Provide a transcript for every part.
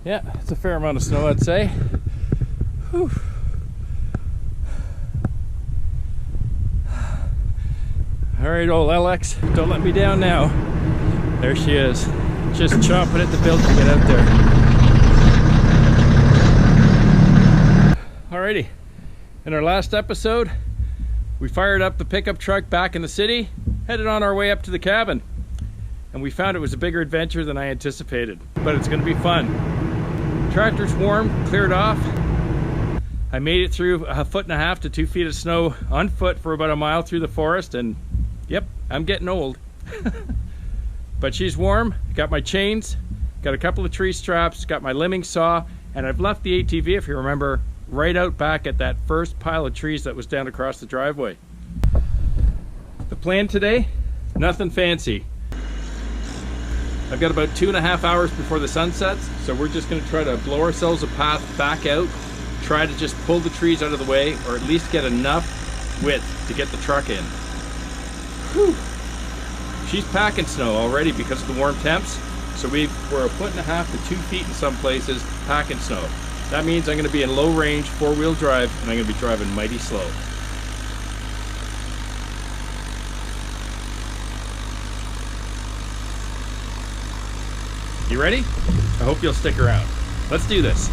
Yeah, it's a fair amount of snow, I'd say. Whew. All right, old LX, don't let me down now. There she is, just chomping at the bit to get out there. Alrighty, in our last episode, we fired up the pickup truck back in the city, headed on our way up to the cabin, and we found it was a bigger adventure than I anticipated, but it's gonna be fun. Tractor's warm, cleared off. I made it through 1.5 to 2 feet of snow on foot for about a mile through the forest, and yep, I'm getting old. But she's warm, got my chains, got a couple of tree straps, got my limbing saw, and I've left the ATV, if you remember, right out back at that first pile of trees that was down across the driveway. The plan today, nothing fancy. I've got about 2.5 hours before the sun sets, so we're just gonna try to blow ourselves a path back out, try to just pull the trees out of the way, or at least get enough width to get the truck in. Whew. She's packing snow already because of the warm temps, so we're 1.5 to 2 feet in some places packing snow. That means I'm gonna be in low range, 4-wheel drive, and I'm gonna be driving mighty slow. You ready? I hope you'll stick around. Let's do this.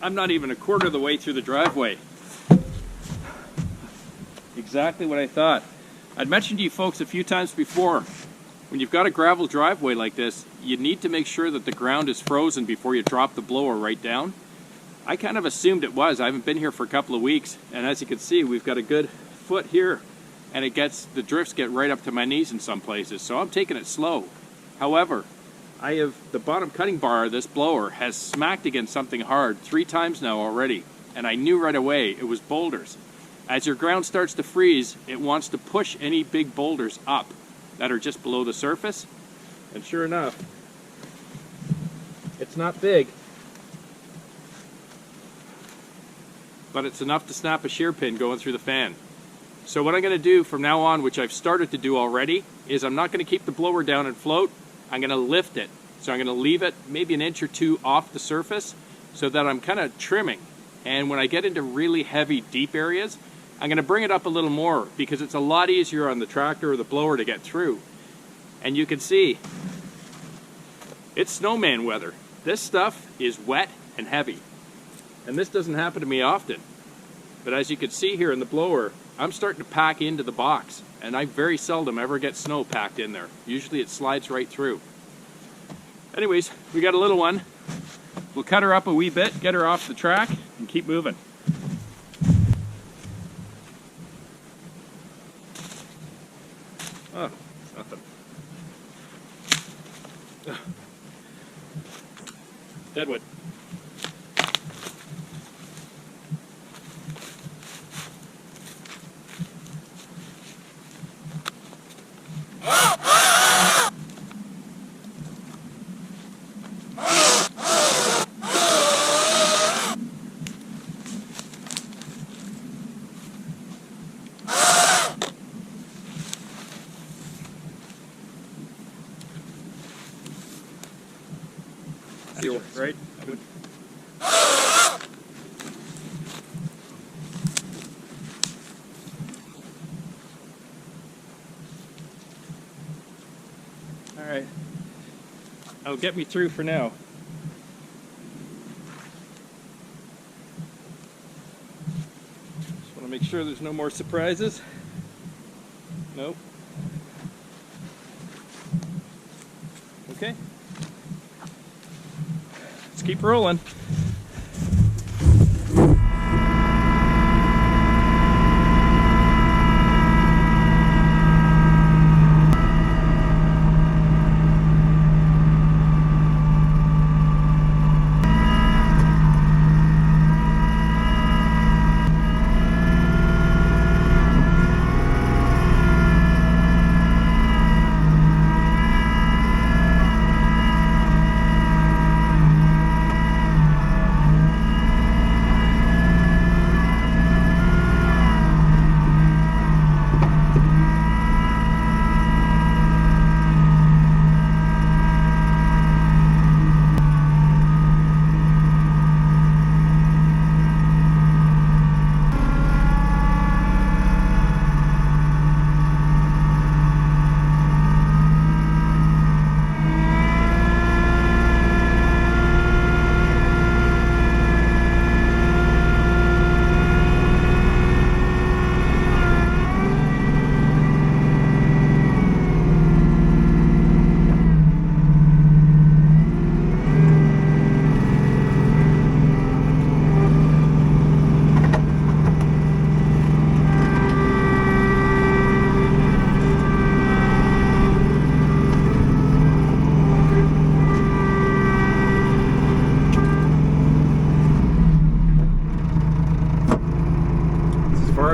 I'm not even 1/4 of the way through the driveway. Exactly what I thought. I'd mentioned to you folks a few times before, when you've got a gravel driveway like this, you need to make sure that the ground is frozen before you drop the blower right down. I kind of assumed it was. I haven't been here for a couple of weeks, and as you can see, we've got a good foot here, and the drifts get right up to my knees in some places, so I'm taking it slow. However, the bottom cutting bar of this blower has smacked against something hard 3 times now already, and I knew right away it was boulders. As your ground starts to freeze, it wants to push any big boulders up that are just below the surface, and sure enough, it's not big, but it's enough to snap a shear pin going through the fan. So what I'm going to do from now on, which I've started to do already, is I'm not going to keep the blower down and float. I'm going to lift it So I'm going to leave it maybe an inch or two off the surface so that I'm kind of trimming. And when I get into really heavy, deep areas, I'm going to bring it up a little more because it's a lot easier on the tractor or the blower to get through. And you can see, it's snowman weather. This stuff is wet and heavy. And this doesn't happen to me often. But as you can see here in the blower, I'm starting to pack into the box. And I very seldom ever get snow packed in there. Usually it slides right through. Anyways, we got a little one. We'll cut her up a wee bit, get her off the track, and keep moving. Oh, it's nothing. Ugh. Deadwood. Right? All right. That'll get me through for now. Just want to make sure there's no more surprises. Nope. Okay. Let's keep rolling.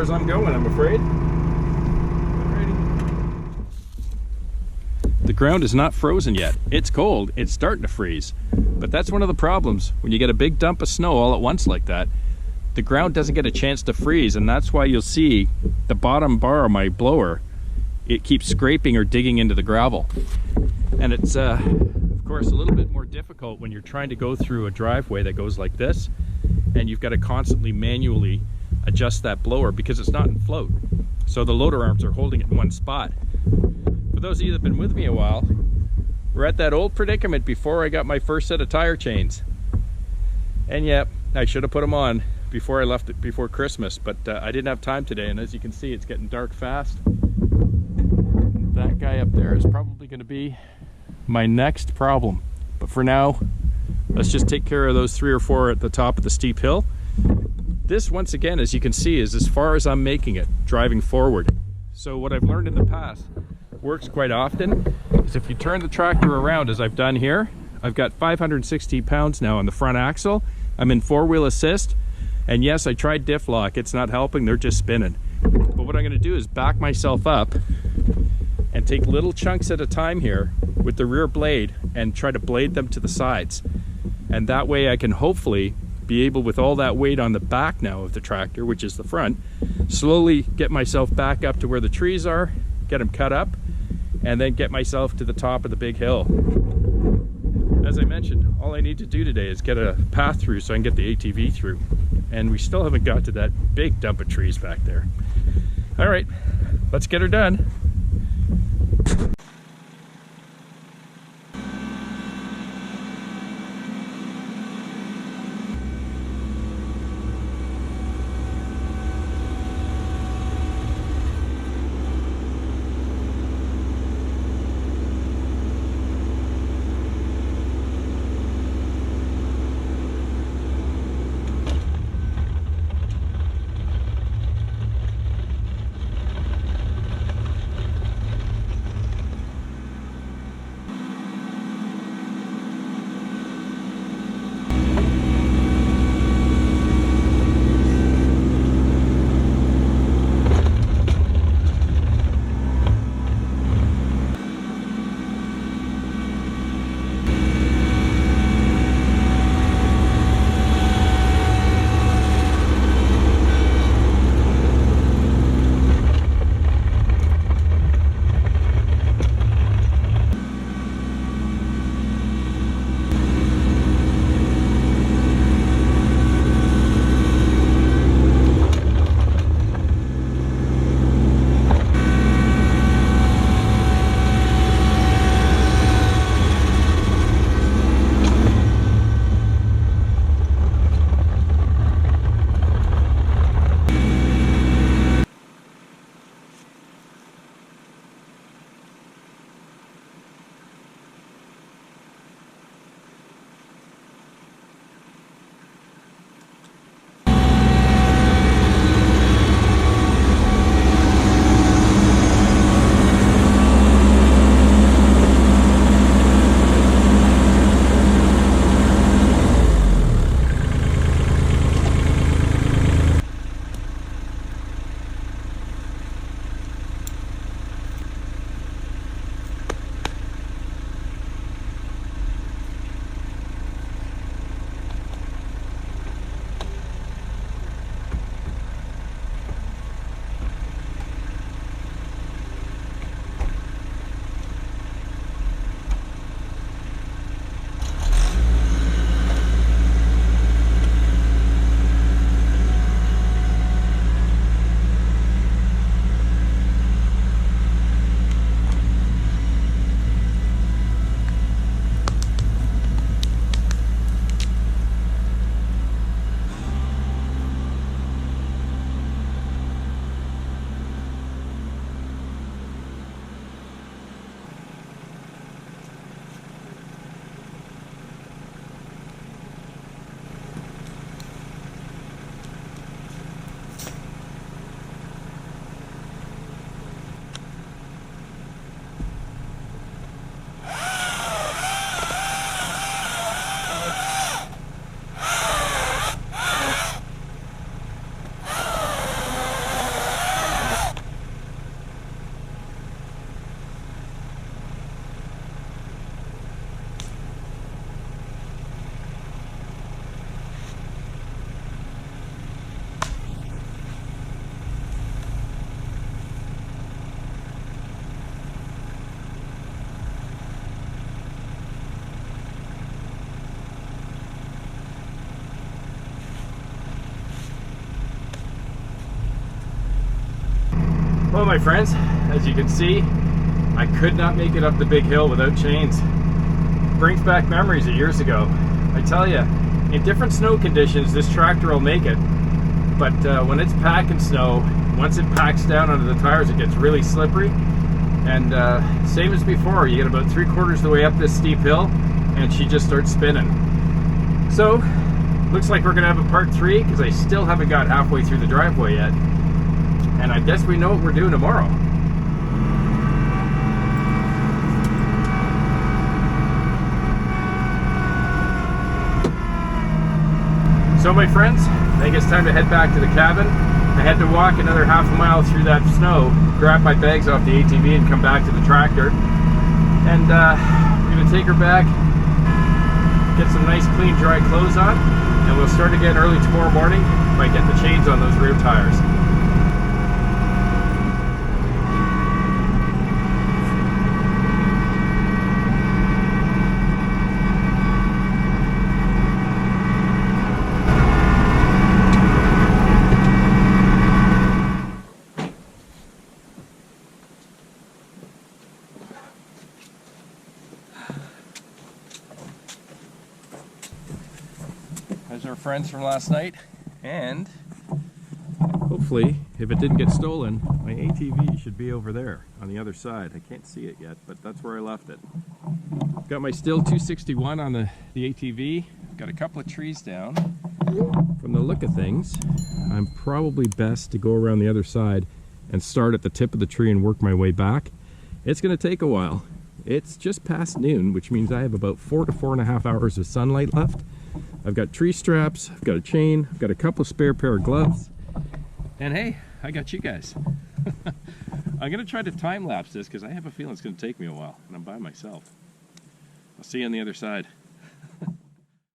As I'm going, I'm afraid. The ground is not frozen yet. It's cold, it's starting to freeze. But that's one of the problems when you get a big dump of snow all at once like that. The ground doesn't get a chance to freeze, and that's why you'll see the bottom bar of my blower, it keeps scraping or digging into the gravel. And it's of course a little bit more difficult when you're trying to go through a driveway that goes like this, and you've got to constantly manually adjust that blower because it's not in float. So the loader arms are holding it in one spot. For those of you that have been with me a while, we're at that old predicament before I got my first set of tire chains. And yep, I should have put them on before I left it before Christmas, but I didn't have time today, and as you can see, it's getting dark fast. That guy up there is probably going to be my next problem. But for now, let's just take care of those 3 or 4 at the top of the steep hill. This, once again, as you can see, is as far as I'm making it, driving forward. So what I've learned in the past works quite often is if you turn the tractor around as I've done here, I've got 560 pounds now on the front axle. I'm in 4-wheel assist, and yes, I tried diff lock. It's not helping, they're just spinning. But what I'm gonna do is back myself up and take little chunks at a time here with the rear blade and try to blade them to the sides. And that way I can hopefully be able, with all that weight on the back now of the tractor, which is the front, slowly get myself back up to where the trees are, get them cut up, and then get myself to the top of the big hill. As I mentioned, all I need to do today is get a path through so I can get the ATV through. And we still haven't got to that big dump of trees back there. All right, let's get her done. Well, my friends, as you can see, I could not make it up the big hill without chains. Brings back memories of years ago. I tell you, in different snow conditions, this tractor will make it. But when it's packing snow, once it packs down onto the tires, it gets really slippery. And same as before, you get about 3/4 of the way up this steep hill, and she just starts spinning. So, looks like we're gonna have a part 3, because I still haven't got halfway through the driveway yet. And I guess we know what we're doing tomorrow. So my friends, I think it's time to head back to the cabin. I had to walk another half a mile through that snow, grab my bags off the ATV and come back to the tractor. And we're gonna take her back, get some nice clean dry clothes on, and we'll start again early tomorrow morning by getting the chains on those rear tires. There's our friends from last night, and hopefully, if it didn't get stolen, my ATV should be over there on the other side. I can't see it yet, but that's where I left it. Got my Still 261 on the ATV. Got a couple of trees down. From the look of things, I'm probably best to go around the other side and start at the tip of the tree and work my way back. It's going to take a while. It's just past noon, which means I have about 4 to 4.5 hours of sunlight left. I've got tree straps, I've got a chain, I've got a couple of spare pair of gloves, and hey, I got you guys. I'm going to try to time lapse this because I have a feeling it's going to take me a while, and I'm by myself. I'll see you on the other side.